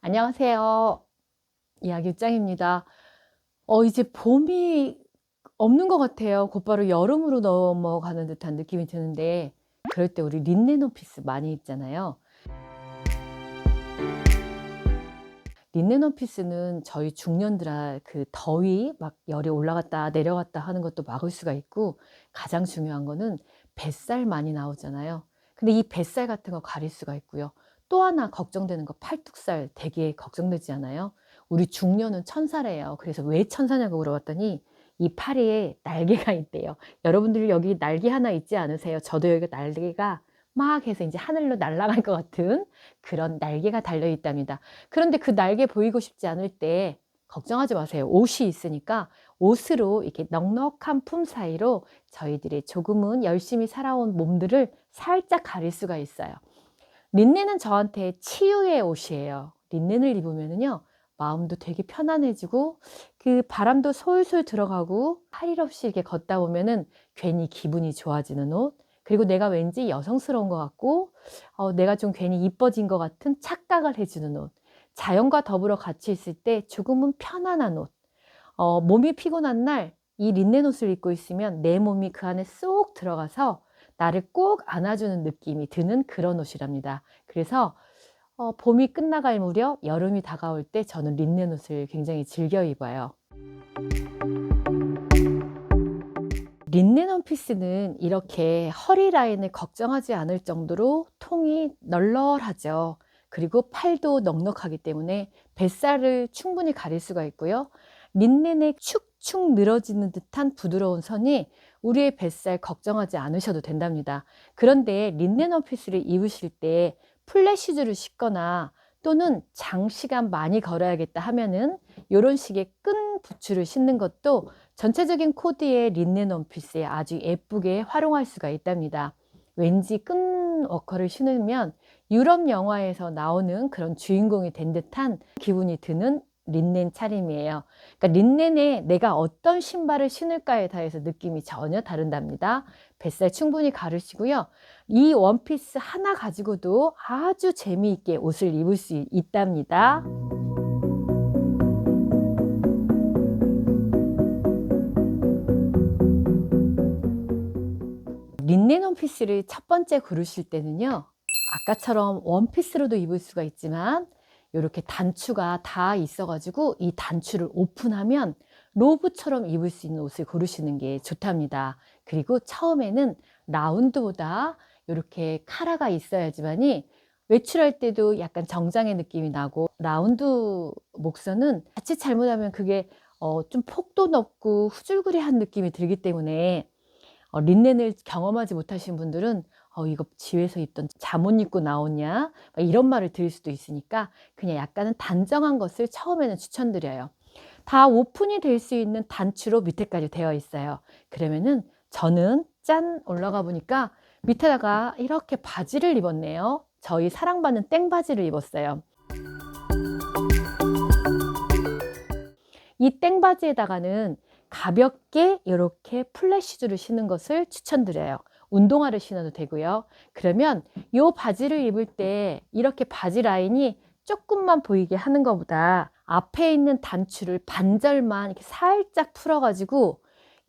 안녕하세요. 이야기짱입니다. 이제 봄이 없는 것 같아요. 곧바로 여름으로 넘어가는 듯한 느낌이 드는데, 그럴 때 우리 린넨 원피스 많이 입잖아요. 린넨 원피스는 저희 중년들아 그 더위 막 열이 올라갔다 내려갔다 하는 것도 막을 수가 있고, 가장 중요한 거는 뱃살 많이 나오잖아요. 근데 이 뱃살 같은 거 가릴 수가 있고요. 또 하나 걱정되는 거, 팔뚝살 되게 걱정되지 않아요? 우리 중년은 천사래요. 그래서 왜 천사냐고 물어봤더니 이 팔에 날개가 있대요. 여러분들 여기 날개 하나 있지 않으세요? 저도 여기 날개가 막 해서 이제 하늘로 날아갈 것 같은 그런 날개가 달려 있답니다. 그런데 그 날개 보이고 싶지 않을 때 걱정하지 마세요. 옷이 있으니까 옷으로 이렇게 넉넉한 품 사이로 저희들의 조금은 열심히 살아온 몸들을 살짝 가릴 수가 있어요. 린넨은 저한테 치유의 옷이에요. 린넨을 입으면요 마음도 되게 편안해지고 그 바람도 솔솔 들어가고 할 일 없이 이렇게 걷다 보면은 괜히 기분이 좋아지는 옷, 그리고 내가 왠지 여성스러운 것 같고 내가 좀 괜히 이뻐진 것 같은 착각을 해주는 옷, 자연과 더불어 같이 있을 때 조금은 편안한 옷, 몸이 피곤한 날 이 린넨 옷을 입고 있으면 내 몸이 그 안에 쏙 들어가서 나를 꼭 안아주는 느낌이 드는 그런 옷이랍니다. 그래서 봄이 끝나갈 무렵 여름이 다가올 때 저는 린넨 옷을 굉장히 즐겨 입어요. 린넨 원피스는 이렇게 허리 라인을 걱정하지 않을 정도로 통이 널널하죠. 그리고 팔도 넉넉하기 때문에 뱃살을 충분히 가릴 수가 있고요. 린넨의 축축 늘어지는 듯한 부드러운 선이 우리의 뱃살 걱정하지 않으셔도 된답니다. 그런데 린넨 원피스를 입으실 때 플랫 슈즈를 신거나 또는 장시간 많이 걸어야겠다 하면은 이런 식의 끈 부츠를 신는 것도 전체적인 코디의 린넨 원피스에 아주 예쁘게 활용할 수가 있답니다. 왠지 끈 워커를 신으면 유럽 영화에서 나오는 그런 주인공이 된 듯한 기분이 드는 린넨 차림이에요. 그러니까 린넨에 내가 어떤 신발을 신을까에 따라서 느낌이 전혀 다른답니다. 뱃살 충분히 가르시고요. 이 원피스 하나 가지고도 아주 재미있게 옷을 입을 수 있답니다. 린넨 원피스를 첫 번째 고르실 때는요, 아까처럼 원피스로도 입을 수가 있지만 이렇게 단추가 다 있어 가지고 이 단추를 오픈하면 로브처럼 입을 수 있는 옷을 고르시는 게 좋답니다. 그리고 처음에는 라운드보다 이렇게 카라가 있어야지만이 외출할 때도 약간 정장의 느낌이 나고, 라운드 목선은 자칫 잘못하면 그게 좀 폭도 넓고 후줄그레한 느낌이 들기 때문에 린넨을 경험하지 못하신 분들은 이거 집에서 입던 잠옷 입고 나오냐 이런 말을 들을 수도 있으니까 그냥 약간은 단정한 것을 처음에는 추천드려요. 다 오픈이 될 수 있는 단추로 밑에까지 되어 있어요. 그러면은 저는 짠 올라가 보니까 밑에다가 이렇게 바지를 입었네요. 저희 사랑받는 땡바지를 입었어요. 이 땡바지에다가는 가볍게 이렇게 플랫 슈즈를 신는 것을 추천드려요. 운동화를 신어도 되고요. 그러면 이 바지를 입을 때 이렇게 바지 라인이 조금만 보이게 하는 것보다 앞에 있는 단추를 반절만 이렇게 살짝 풀어가지고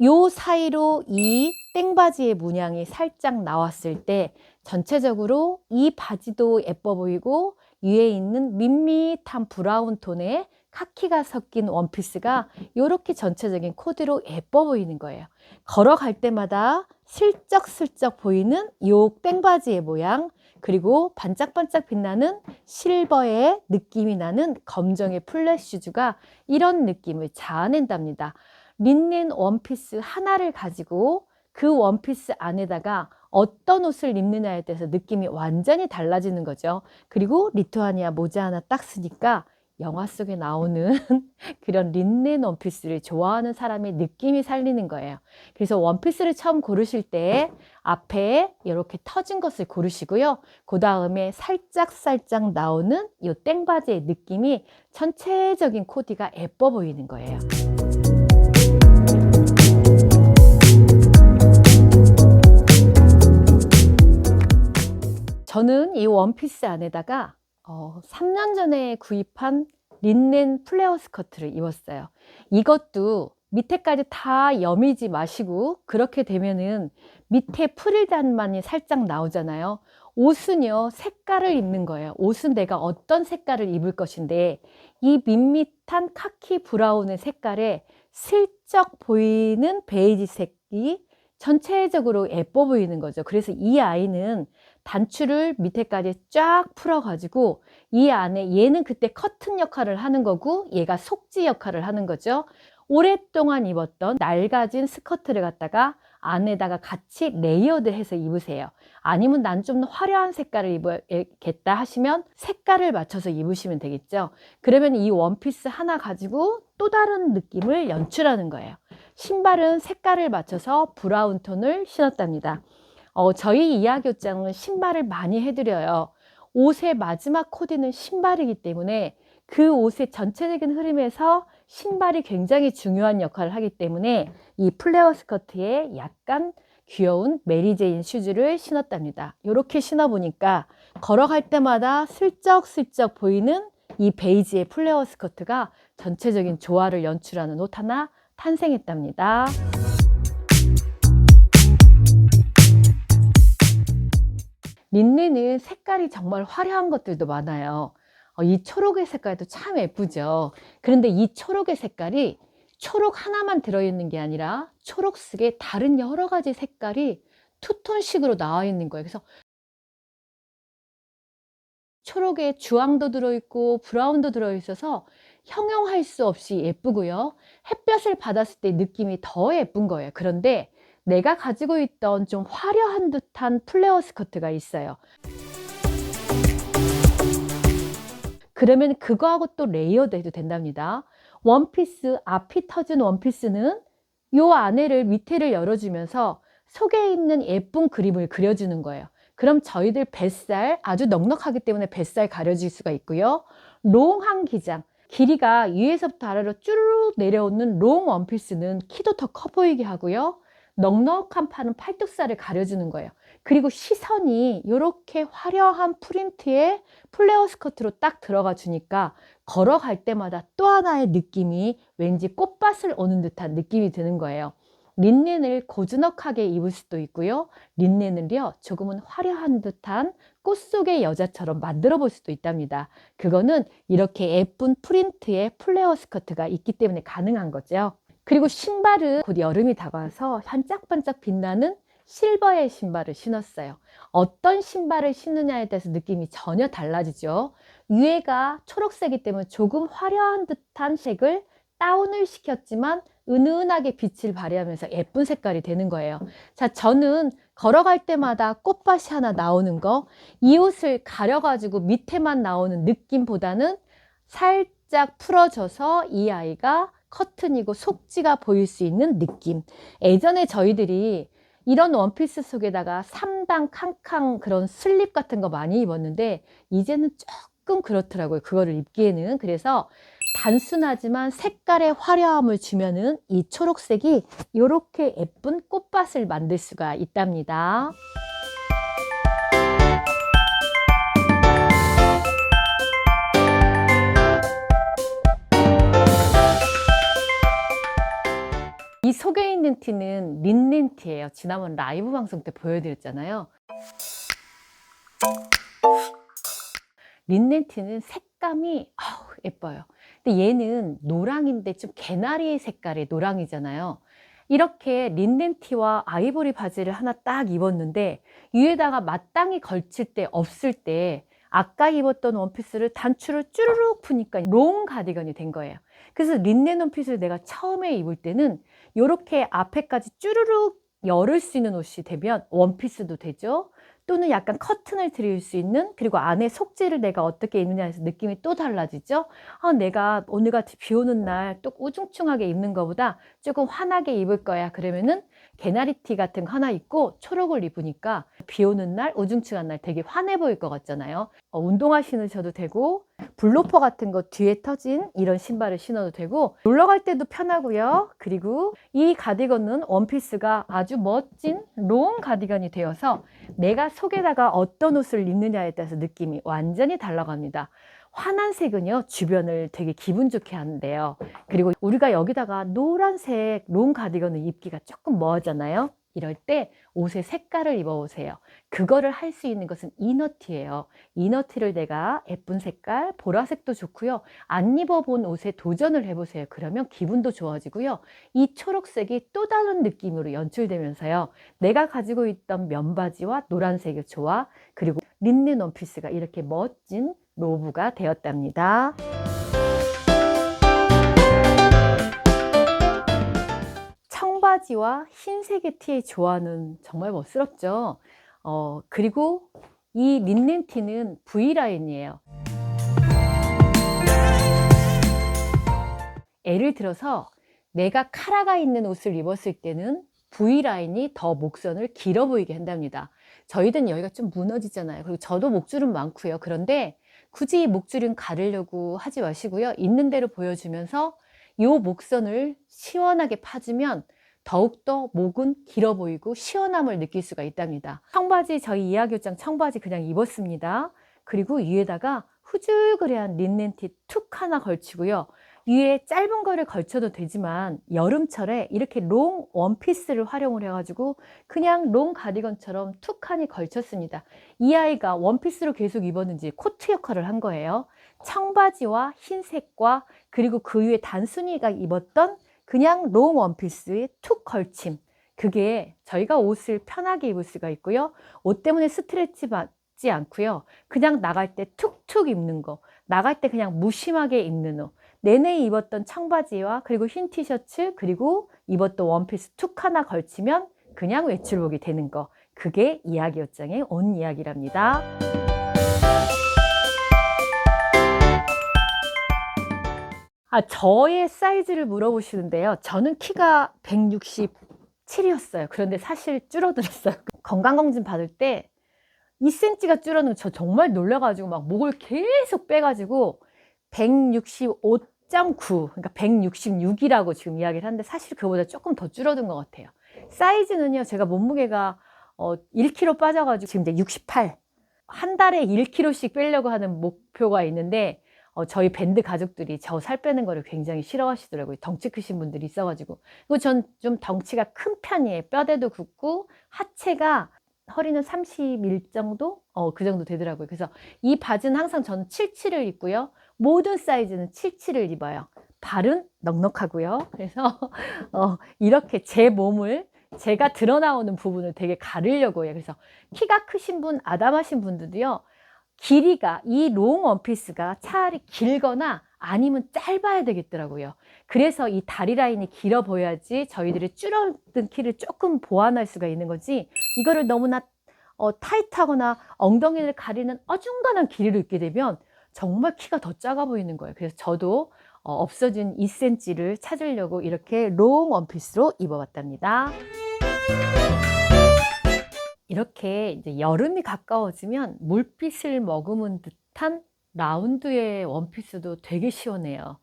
요 사이로 이 땡바지의 문양이 살짝 나왔을 때 전체적으로 이 바지도 예뻐 보이고 위에 있는 밋밋한 브라운 톤의 카키가 섞인 원피스가 이렇게 전체적인 코디로 예뻐 보이는 거예요. 걸어갈 때마다 슬쩍슬쩍 보이는 이 땡바지의 모양, 그리고 반짝반짝 빛나는 실버의 느낌이 나는 검정의 플랫 슈즈가 이런 느낌을 자아낸답니다. 린넨 원피스 하나를 가지고 그 원피스 안에다가 어떤 옷을 입느냐에 따라서 느낌이 완전히 달라지는 거죠. 그리고 리투아니아 모자 하나 딱 쓰니까 영화 속에 나오는 그런 린넨 원피스를 좋아하는 사람의 느낌이 살리는 거예요. 그래서 원피스를 처음 고르실 때 앞에 이렇게 터진 것을 고르시고요. 그 다음에 살짝 나오는 이 땡바지의 느낌이 전체적인 코디가 예뻐 보이는 거예요. 저는 이 원피스 안에다가 3년 전에 구입한 린넨 플레어 스커트를 입었어요. 이것도 밑에까지 다 여미지 마시고 그렇게 되면은 밑에 프릴단만이 살짝 나오잖아요. 옷은요, 색깔을 입는 거예요. 옷은 내가 어떤 색깔을 입을 것인데 이 밋밋한 카키 브라운의 색깔에 슬쩍 보이는 베이지색이 전체적으로 예뻐 보이는 거죠. 그래서 이 아이는 단추를 밑에까지 쫙 풀어 가지고 이 안에 얘는 그때 커튼 역할을 하는 거고 얘가 속지 역할을 하는 거죠. 오랫동안 입었던 낡아진 스커트를 갖다가 안에다가 같이 레이어드해서 입으세요. 아니면 난 좀 화려한 색깔을 입어야겠다 하시면 색깔을 맞춰서 입으시면 되겠죠. 그러면 이 원피스 하나 가지고 또 다른 느낌을 연출하는 거예요. 신발은 색깔을 맞춰서 브라운 톤을 신었답니다. 저희 이하교장은 신발을 많이 해드려요. 옷의 마지막 코디는 신발이기 때문에 그 옷의 전체적인 흐름에서 신발이 굉장히 중요한 역할을 하기 때문에 이 플레어 스커트에 약간 귀여운 메리제인 슈즈를 신었답니다. 이렇게 신어보니까 걸어갈 때마다 슬쩍슬쩍 보이는 이 베이지의 플레어 스커트가 전체적인 조화를 연출하는 옷 하나 탄생했답니다. 린넨은 색깔이 정말 화려한 것들도 많아요. 이 초록의 색깔도 참 예쁘죠. 그런데 이 초록의 색깔이 초록 하나만 들어있는 게 아니라 초록색에 다른 여러 가지 색깔이 투톤식으로 나와 있는 거예요. 그래서 초록에 주황도 들어있고 브라운도 들어있어서 형용할 수 없이 예쁘고요. 햇볕을 받았을 때 느낌이 더 예쁜 거예요. 그런데 내가 가지고 있던 좀 화려한 듯한 플레어 스커트가 있어요. 그러면 그거하고 또 레이어드 해도 된답니다. 원피스, 앞이 터진 원피스는 요 안에를 밑에를 열어주면서 속에 있는 예쁜 그림을 그려주는 거예요. 그럼 저희들 뱃살, 아주 넉넉하기 때문에 뱃살 가려질 수가 있고요. 롱한 기장, 길이가 위에서부터 아래로 쭈르륵 내려오는 롱 원피스는 키도 더 커 보이게 하고요. 넉넉한 팔은 팔뚝살을 가려주는 거예요. 그리고 시선이 이렇게 화려한 프린트의 플레어 스커트로 딱 들어가 주니까 걸어갈 때마다 또 하나의 느낌이 왠지 꽃밭을 오는 듯한 느낌이 드는 거예요. 린넨을 고즈넉하게 입을 수도 있고요. 린넨을요, 조금은 화려한 듯한 꽃 속의 여자처럼 만들어 볼 수도 있답니다. 그거는 이렇게 예쁜 프린트의 플레어 스커트가 있기 때문에 가능한 거죠. 그리고 신발은 곧 여름이 다가와서 반짝반짝 빛나는 실버의 신발을 신었어요. 어떤 신발을 신느냐에 따라서 느낌이 전혀 달라지죠. 위에가 초록색이기 때문에 조금 화려한 듯한 색을 다운을 시켰지만 은은하게 빛을 발휘하면서 예쁜 색깔이 되는 거예요. 자, 저는 걸어갈 때마다 꽃밭이 하나 나오는 거, 이 옷을 가려가지고 밑에만 나오는 느낌보다는 살짝 풀어져서 이 아이가 커튼이고 속지가 보일 수 있는 느낌. 예전에 저희들이 이런 원피스 속에다가 3단 캉캉 그런 슬립 같은 거 많이 입었는데 이제는 조금 그렇더라고요. 그거를 입기에는. 그래서 단순하지만 색깔의 화려함을 주면은 이 초록색이 이렇게 예쁜 꽃밭을 만들 수가 있답니다. 이 속에 있는 티는 린넨 티예요. 지난번 라이브 방송 때 보여드렸잖아요. 린넨 티는 색감이 예뻐요. 근데 얘는 노랑인데 좀 개나리 색깔의 노랑이잖아요. 이렇게 린넨 티와 아이보리 바지를 하나 딱 입었는데 위에다가 마땅히 걸칠 때 없을 때 아까 입었던 원피스를 단추를 쭈르륵 푸니까 롱 가디건이 된 거예요. 그래서 린넨 원피스를 내가 처음에 입을 때는 이렇게 앞에까지 쭈르륵 열을 수 있는 옷이 되면 원피스도 되죠. 또는 약간 커튼을 드릴 수 있는, 그리고 안에 속지를 내가 어떻게 입느냐 해서 느낌이 또 달라지죠. 내가 오늘같이 비 오는 날 또 우중충하게 입는 것보다 조금 환하게 입을 거야. 그러면은 개나리티 같은 거 하나 입고 초록을 입으니까 비 오는 날, 우중충한 날 되게 환해 보일 것 같잖아요. 운동화 신으셔도 되고 블로퍼 같은 거 뒤에 터진 이런 신발을 신어도 되고 놀러 갈 때도 편하고요. 그리고 이 가디건은 원피스가 아주 멋진 롱 가디건이 되어서 내가 속에다가 어떤 옷을 입느냐에 따라서 느낌이 완전히 달라갑니다. 환한 색은요, 주변을 되게 기분 좋게 하는데요. 그리고 우리가 여기다가 노란색 롱 가디건을 입기가 조금 뭐하잖아요. 이럴 때 옷의 색깔을 입어보세요. 그거를 할 수 있는 것은 이너티예요. 이너티를 내가 예쁜 색깔, 보라색도 좋고요. 안 입어본 옷에 도전을 해보세요. 그러면 기분도 좋아지고요. 이 초록색이 또 다른 느낌으로 연출되면서요. 내가 가지고 있던 면바지와 노란색의 조화, 그리고 린넨 원피스가 이렇게 멋진 로브가 되었답니다. 청바지와 흰색의 티의 조화는 정말 멋스럽죠. 그리고 이 린넨 티는 V라인이에요. 예를 들어서 내가 카라가 있는 옷을 입었을 때는 V라인이 더 목선을 길어 보이게 한답니다. 저희는 여기가 좀 무너지잖아요. 그리고 저도 목줄은 많고요. 그런데 굳이 목줄은 가르려고 하지 마시고요. 있는 대로 보여주면서 이 목선을 시원하게 파주면 더욱더 목은 길어 보이고 시원함을 느낄 수가 있답니다. 청바지, 저희 이하교장 청바지 그냥 입었습니다. 그리고 위에다가 후줄그레한 린넨티 툭 하나 걸치고요. 위에 짧은 거를 걸쳐도 되지만 여름철에 이렇게 롱 원피스를 활용을 해가지고 그냥 롱 가디건처럼 툭하니 걸쳤습니다. 이 아이가 원피스로 계속 입었는지 코트 역할을 한 거예요. 청바지와 흰색과 그리고 그 위에 단순이가 입었던 그냥 롱 원피스의 툭 걸침, 그게 저희가 옷을 편하게 입을 수가 있고요. 옷 때문에 스트레치 받지 않고요. 그냥 나갈 때 툭툭 입는 거, 나갈 때 그냥 무심하게 입는 옷, 내내 입었던 청바지와 그리고 흰 티셔츠 그리고 입었던 원피스 툭 하나 걸치면 그냥 외출복이 되는 거, 그게 이야기 옷장의 온 이야기랍니다. 저의 사이즈를 물어보시는데요. 저는 키가 167이었어요. 그런데 사실 줄어들었어요. 건강검진 받을 때 2cm가 줄었는 저 정말 놀라가지고 막 목을 계속 빼가지고 165.9, 그러니까 166이라고 지금 이야기를 하는데 사실 그보다 조금 더 줄어든 것 같아요. 사이즈는요, 제가 몸무게가 1kg 빠져가지고 지금 이제 68, 한 달에 1kg씩 빼려고 하는 목표가 있는데 저희 밴드 가족들이 저 살 빼는 거를 굉장히 싫어하시더라고요. 덩치 크신 분들이 있어가지고. 그리고 전 좀 덩치가 큰 편이에요. 뼈대도 굵고 하체가, 허리는 31 정도? 그 정도 되더라고요. 그래서 이 바지는 항상 저는 77을 입고요. 모든 사이즈는 77을 입어요. 발은 넉넉하고요. 그래서 이렇게 제 몸을, 제가 드러나오는 부분을 되게 가리려고 해요. 그래서 키가 크신 분, 아담하신 분들도요. 길이가, 이 롱 원피스가 차라리 길거나 아니면 짧아야 되겠더라고요. 그래서 이 다리 라인이 길어 보여야지 저희들이 줄어든 키를 조금 보완할 수가 있는 거지, 이거를 너무나 타이트하거나 엉덩이를 가리는 어중간한 길이로 입게 되면 정말 키가 더 작아 보이는 거예요. 그래서 저도 없어진 2cm를 찾으려고 이렇게 롱 원피스로 입어봤답니다. 이렇게 이제 여름이 가까워지면 물빛을 머금은 듯한 라운드의 원피스도 되게 시원해요.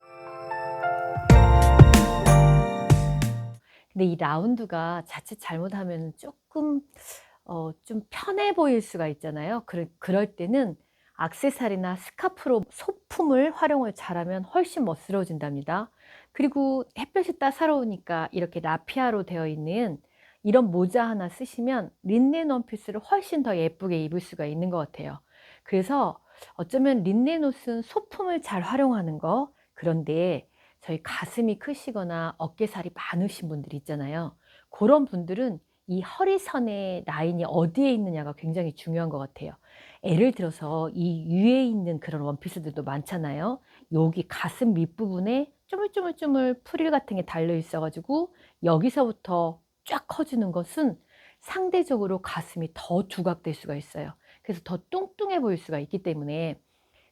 근데 이 라운드가 자칫 잘못하면 조금 좀 편해 보일 수가 있잖아요. 그럴 때는 액세서리나 스카프로 소품을 활용을 잘하면 훨씬 멋스러워진답니다. 그리고 햇볕이 따사로우니까 이렇게 라피아로 되어 있는 이런 모자 하나 쓰시면 린넨 원피스를 훨씬 더 예쁘게 입을 수가 있는 것 같아요. 그래서 어쩌면 린넨 옷은 소품을 잘 활용하는 거, 그런데 저희 가슴이 크시거나 어깨살이 많으신 분들 있잖아요. 그런 분들은 이 허리선의 라인이 어디에 있느냐가 굉장히 중요한 것 같아요. 예를 들어서 이 위에 있는 그런 원피스들도 많잖아요. 여기 가슴 밑부분에 쪼물쪼물쪼물 프릴 같은 게 달려 있어가지고 여기서부터 쫙 커지는 것은 상대적으로 가슴이 더 두각될 수가 있어요. 그래서 더 뚱뚱해 보일 수가 있기 때문에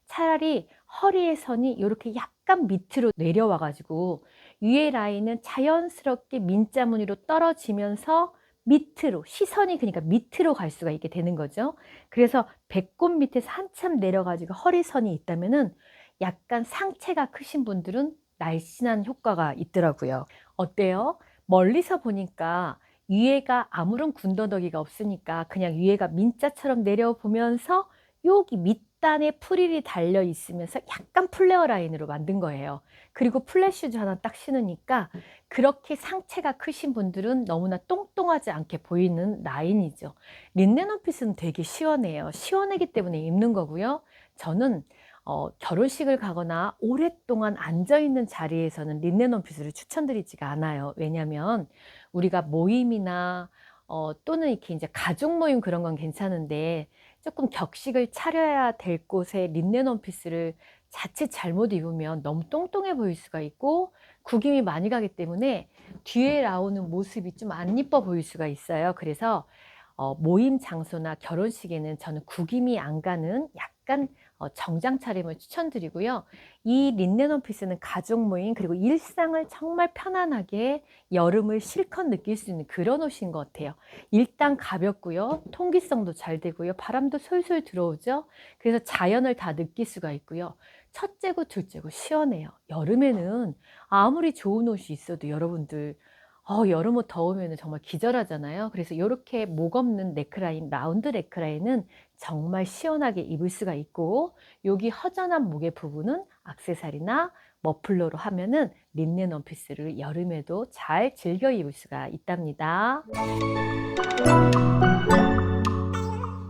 차라리 허리의 선이 이렇게 약간 밑으로 내려와 가지고 위에 라인은 자연스럽게 민자 무늬로 떨어지면서 밑으로, 시선이 그러니까 밑으로 갈 수가 있게 되는 거죠. 그래서 배꼽 밑에서 한참 내려 가지고 허리선이 있다면은 약간 상체가 크신 분들은 날씬한 효과가 있더라고요. 어때요? 멀리서 보니까 위에가 아무런 군더더기가 없으니까 그냥 위에가 민자처럼 내려보면서 여기 밑단에 프릴이 달려 있으면서 약간 플레어 라인으로 만든 거예요. 그리고 플랫 슈즈 하나 딱 신으니까 그렇게 상체가 크신 분들은 너무나 똥똥하지 않게 보이는 라인이죠. 린넨 원피스는 되게 시원해요. 시원하기 때문에 입는 거고요. 저는 결혼식을 가거나 오랫동안 앉아있는 자리에서는 린넨 원피스를 추천드리지가 않아요. 왜냐면 우리가 모임이나 또는 이렇게 이제 가족 모임 그런 건 괜찮은데 조금 격식을 차려야 될 곳에 린넨 원피스를 자칫 잘못 입으면 너무 똥똥해 보일 수가 있고 구김이 많이 가기 때문에 뒤에 나오는 모습이 좀 안 이뻐 보일 수가 있어요. 그래서 모임 장소나 결혼식에는 저는 구김이 안 가는 약간 정장 차림을 추천드리고요. 이 린넨 원피스는 가족 모임 그리고 일상을 정말 편안하게 여름을 실컷 느낄 수 있는 그런 옷인 것 같아요. 일단 가볍고요. 통기성도 잘 되고요. 바람도 솔솔 들어오죠. 그래서 자연을 다 느낄 수가 있고요. 첫째고 둘째고 시원해요. 여름에는 아무리 좋은 옷이 있어도 여러분들 여름 옷 더우면 정말 기절하잖아요. 그래서 이렇게 목 없는 넥라인, 라운드 넥라인은 정말 시원하게 입을 수가 있고 여기 허전한 목의 부분은 액세서리나 머플러로 하면은 린넨 원피스를 여름에도 잘 즐겨 입을 수가 있답니다.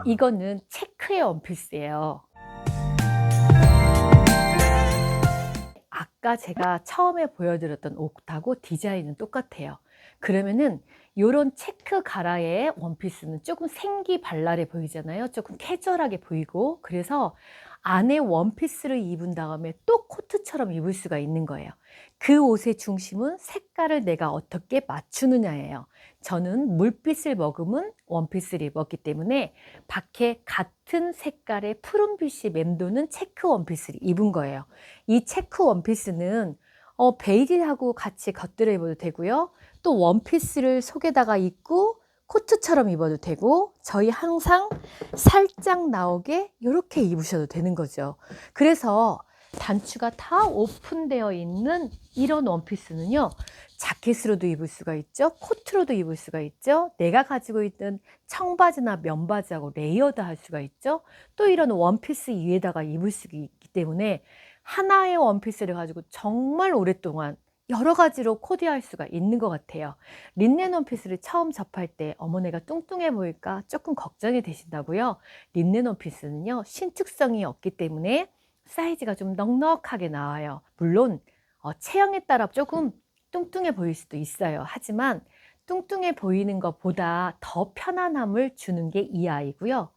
이거는 체크의 원피스예요. 아까 제가 처음에 보여드렸던 옷하고 디자인은 똑같아요. 그러면은 요런 체크 가라의 원피스는 조금 생기 발랄해 보이잖아요. 조금 캐주얼하게 보이고 그래서 안에 원피스를 입은 다음에 또 코트처럼 입을 수가 있는 거예요. 그 옷의 중심은 색깔을 내가 어떻게 맞추느냐예요. 저는 물빛을 머금은 원피스를 입었기 때문에 밖에 같은 색깔의 푸른빛이 맴도는 체크 원피스를 입은 거예요. 이 체크 원피스는 베일하고 같이 겉들여 입어도 되고요. 또 원피스를 속에다가 입고 코트처럼 입어도 되고 저희 항상 살짝 나오게 이렇게 입으셔도 되는 거죠. 그래서 단추가 다 오픈되어 있는 이런 원피스는요. 자켓으로도 입을 수가 있죠. 코트로도 입을 수가 있죠. 내가 가지고 있는 청바지나 면바지하고 레이어드 할 수가 있죠. 또 이런 원피스 위에다가 입을 수 있기 때문에 하나의 원피스를 가지고 정말 오랫동안 여러 가지로 코디할 수가 있는 것 같아요. 린넨 원피스를 처음 접할 때 어머 내가 뚱뚱해 보일까 조금 걱정이 되신다고요. 린넨 원피스는요 신축성이 없기 때문에 사이즈가 좀 넉넉하게 나와요. 물론 체형에 따라 조금 뚱뚱해 보일 수도 있어요. 하지만 뚱뚱해 보이는 것보다 더 편안함을 주는 게 이 아이고요.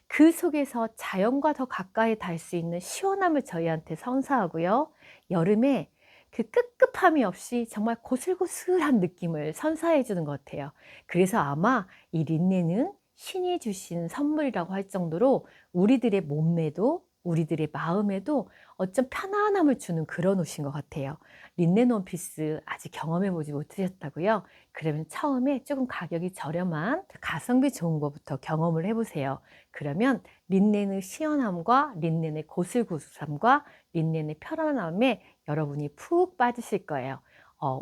그 속에서 자연과 더 가까이 닿을 수 있는 시원함을 저희한테 선사하고요. 여름에 그 꿉꿉함이 없이 정말 고슬고슬한 느낌을 선사해 주는 것 같아요. 그래서 아마 이 린넨은 신이 주신 선물이라고 할 정도로 우리들의 몸매도 우리들의 마음에도 어쩜 편안함을 주는 그런 옷인 것 같아요. 린넨 원피스 아직 경험해 보지 못하셨다고요? 그러면 처음에 조금 가격이 저렴한 가성비 좋은 것부터 경험을 해보세요. 그러면 린넨의 시원함과 린넨의 고슬고슬함과 린넨의 편안함에 여러분이 푹 빠지실 거예요.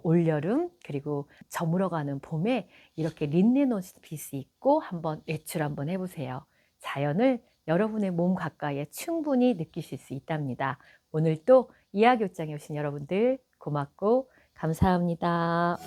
올여름 그리고 저물어가는 봄에 이렇게 린넨 원피스 입고 한번 외출 한번 해보세요. 자연을 여러분의 몸 가까이에 충분히 느끼실 수 있답니다. 오늘 또 이야기옷장에 오신 여러분들 고맙고 감사합니다.